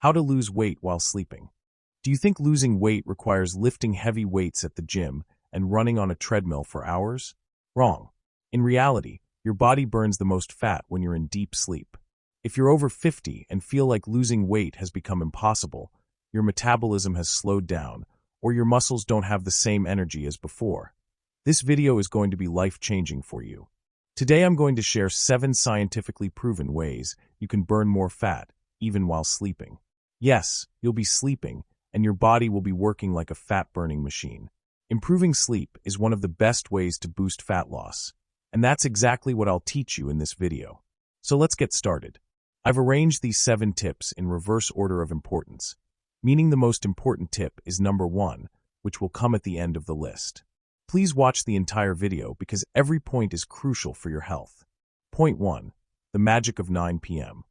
How to lose weight while sleeping. Do you think losing weight requires lifting heavy weights at the gym and running on a treadmill for hours? Wrong. In reality, your body burns the most fat when you're in deep sleep. If you're over 50 and feel like losing weight has become impossible, your metabolism has slowed down, or your muscles don't have the same energy as before. This video is going to be life-changing for you. Today I'm going to share 7 scientifically proven ways you can burn more fat, even while sleeping. Yes, you'll be sleeping, and your body will be working like a fat-burning machine. Improving sleep is one of the best ways to boost fat loss, and that's exactly what I'll teach you in this video. So let's get started. I've arranged these 7 tips in reverse order of importance, meaning the most important tip is number 1, which will come at the end of the list. Please watch the entire video because every point is crucial for your health. Point 1. The magic of 9 p.m.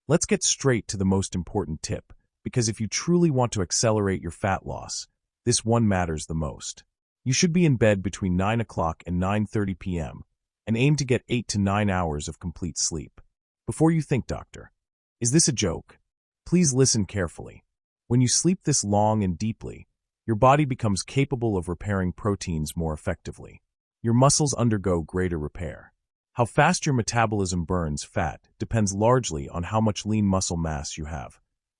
Let's get straight to the most important tip, because if you truly want to accelerate your fat loss, this one matters the most. You should be in bed between 9 o'clock and 9:30 p.m. and aim to get 8 to 9 hours of complete sleep. Before you think, doctor, is this a joke? Please listen carefully. When you sleep this long and deeply, your body becomes capable of repairing proteins more effectively. Your muscles undergo greater repair. How fast your metabolism burns fat depends largely on how much lean muscle mass you have,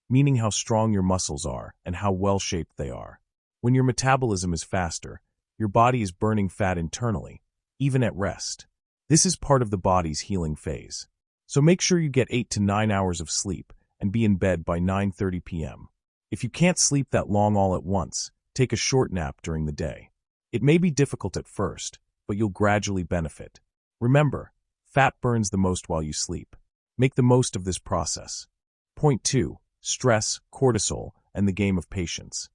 meaning how strong your muscles are and how well-shaped they are. When your metabolism is faster, your body is burning fat internally, even at rest. This is part of the body's healing phase. So make sure you get 8 to 9 hours of sleep and be in bed by 9:30 p.m. If you can't sleep that long all at once, take a short nap during the day. It may be difficult at first, but you'll gradually benefit. Remember, fat burns the most while you sleep. Make the most of this process. Point 2. Stress, cortisol, and the game of patience.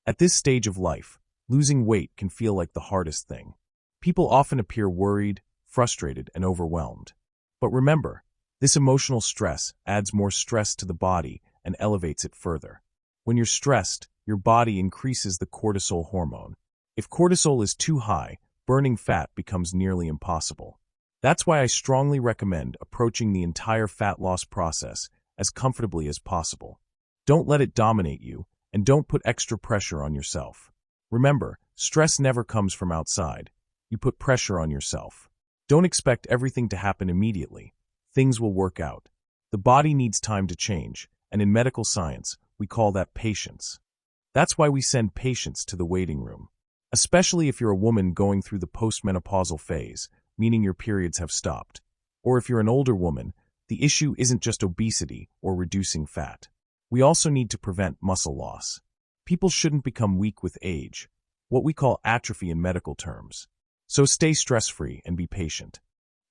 At this stage of life, losing weight can feel like the hardest thing. People often appear worried, frustrated, and overwhelmed. But remember, this emotional stress adds more stress to the body and elevates it further. When you're stressed, your body increases the cortisol hormone. If cortisol is too high, burning fat becomes nearly impossible. That's why I strongly recommend approaching the entire fat loss process as comfortably as possible. Don't let it dominate you, and don't put extra pressure on yourself. Remember, stress never comes from outside. You put pressure on yourself. Don't expect everything to happen immediately. Things will work out. The body needs time to change, and in medical science, we call that patience. That's why we send patients to the waiting room. Especially if you're a woman going through the postmenopausal phase, meaning your periods have stopped. Or if you're an older woman, the issue isn't just obesity or reducing fat. We also need to prevent muscle loss. People shouldn't become weak with age, what we call atrophy in medical terms. So stay stress-free and be patient.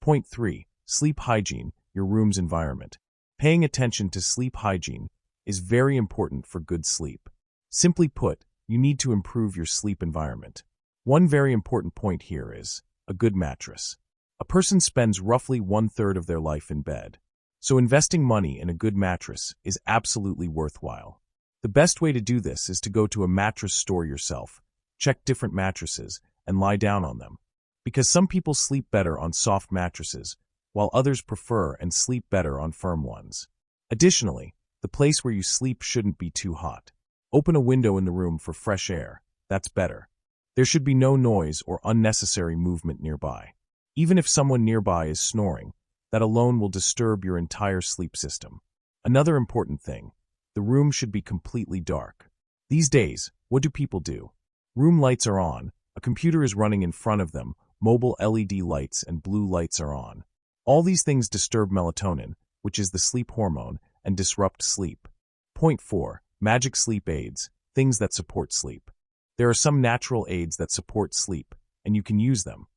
Point 3. Sleep hygiene, your room's environment. Paying attention to sleep hygiene is very important for good sleep. Simply put, you need to improve your sleep environment. One very important point here is a good mattress. A person spends roughly 1/3 of their life in bed. So investing money in a good mattress is absolutely worthwhile. The best way to do this is to go to a mattress store yourself, check different mattresses, and lie down on them. Because some people sleep better on soft mattresses, while others prefer and sleep better on firm ones. Additionally, the place where you sleep shouldn't be too hot. Open a window in the room for fresh air. That's better. There should be no noise or unnecessary movement nearby. Even if someone nearby is snoring, that alone will disturb your entire sleep system. Another important thing, the room should be completely dark. These days, what do people do? Room lights are on, a computer is running in front of them, mobile LED lights and blue lights are on. All these things disturb melatonin, which is the sleep hormone, and disrupt sleep. Point 4. Magic sleep aids, things that support sleep. There are some natural aids that support sleep, and you can use them.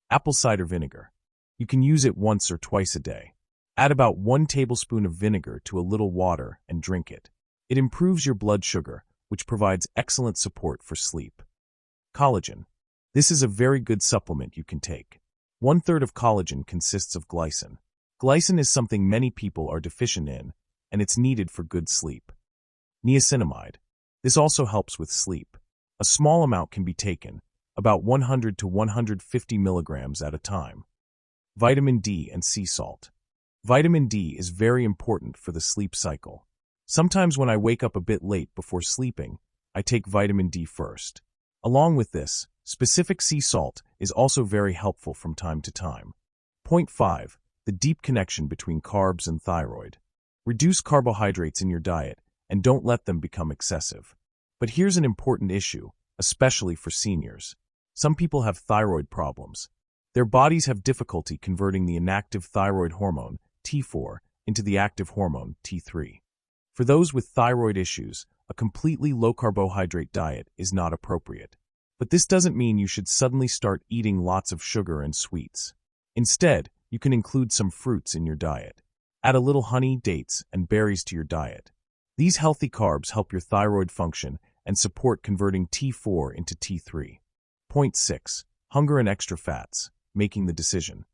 Apple cider vinegar. You can use it once or twice a day. Add about 1 tablespoon of vinegar to a little water and drink it. It improves your blood sugar, which provides excellent support for sleep. Collagen. This is a very good supplement you can take. 1/3 of collagen consists of glycine. Glycine is something many people are deficient in, and it's needed for good sleep. Niacinamide. This also helps with sleep. A small amount can be taken, about 100 to 150 milligrams at a time. Vitamin D and sea salt. Vitamin D is very important for the sleep cycle. Sometimes when I wake up a bit late before sleeping, I take vitamin D first. Along with this, specific sea salt is also very helpful from time to time. Point 5. The deep connection between carbs and thyroid. Reduce carbohydrates in your diet and don't let them become excessive. But here's an important issue, especially for seniors. Some people have thyroid problems. Their bodies have difficulty converting the inactive thyroid hormone, T4, into the active hormone, T3. For those with thyroid issues, a completely low-carbohydrate diet is not appropriate. But this doesn't mean you should suddenly start eating lots of sugar and sweets. Instead, you can include some fruits in your diet. Add a little honey, dates, and berries to your diet. These healthy carbs help your thyroid function and support converting T4 into T3. Point 6. Hunger and extra fats. Making the decision.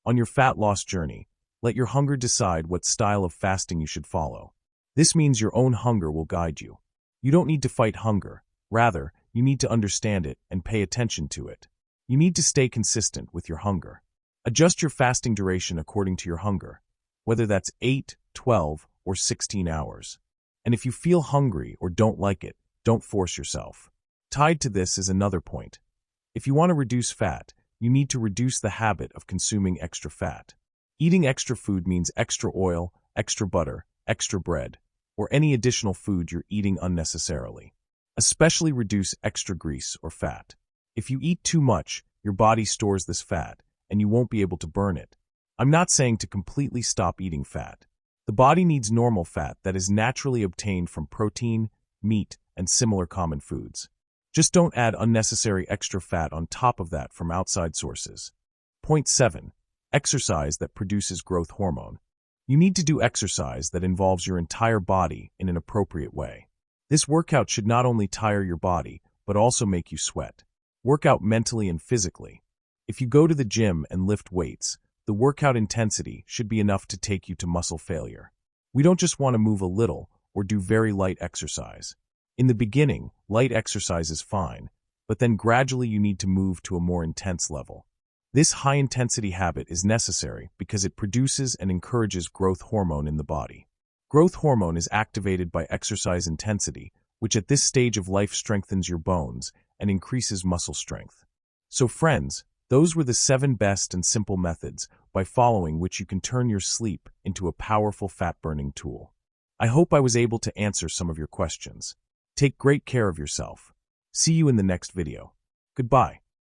On your fat loss journey, let your hunger decide what style of fasting you should follow. This means your own hunger will guide you. You don't need to fight hunger. Rather, you need to understand it and pay attention to it. You need to stay consistent with your hunger. Adjust your fasting duration according to your hunger, whether that's 8, 12, or 16 hours. And if you feel hungry or don't like it, don't force yourself. Tied to this is another point. If you want to reduce fat, you need to reduce the habit of consuming extra fat. Eating extra food means extra oil, extra butter, extra bread, or any additional food you're eating unnecessarily. Especially reduce extra grease or fat. If you eat too much, your body stores this fat, and you won't be able to burn it. I'm not saying to completely stop eating fat. The body needs normal fat that is naturally obtained from protein, meat, and similar common foods. Just don't add unnecessary extra fat on top of that from outside sources. Point 7. Exercise that produces growth hormone. You need to do exercise that involves your entire body in an appropriate way. This workout should not only tire your body, but also make you sweat. Work out mentally and physically. If you go to the gym and lift weights, the workout intensity should be enough to take you to muscle failure. We don't just want to move a little or do very light exercise. In the beginning, light exercise is fine, but then gradually you need to move to a more intense level. This high-intensity habit is necessary because it produces and encourages growth hormone in the body. Growth hormone is activated by exercise intensity, which at this stage of life strengthens your bones and increases muscle strength. So friends, those were the 7 best and simple methods by following which you can turn your sleep into a powerful fat-burning tool. I hope I was able to answer some of your questions. Take great care of yourself. See you in the next video. Goodbye.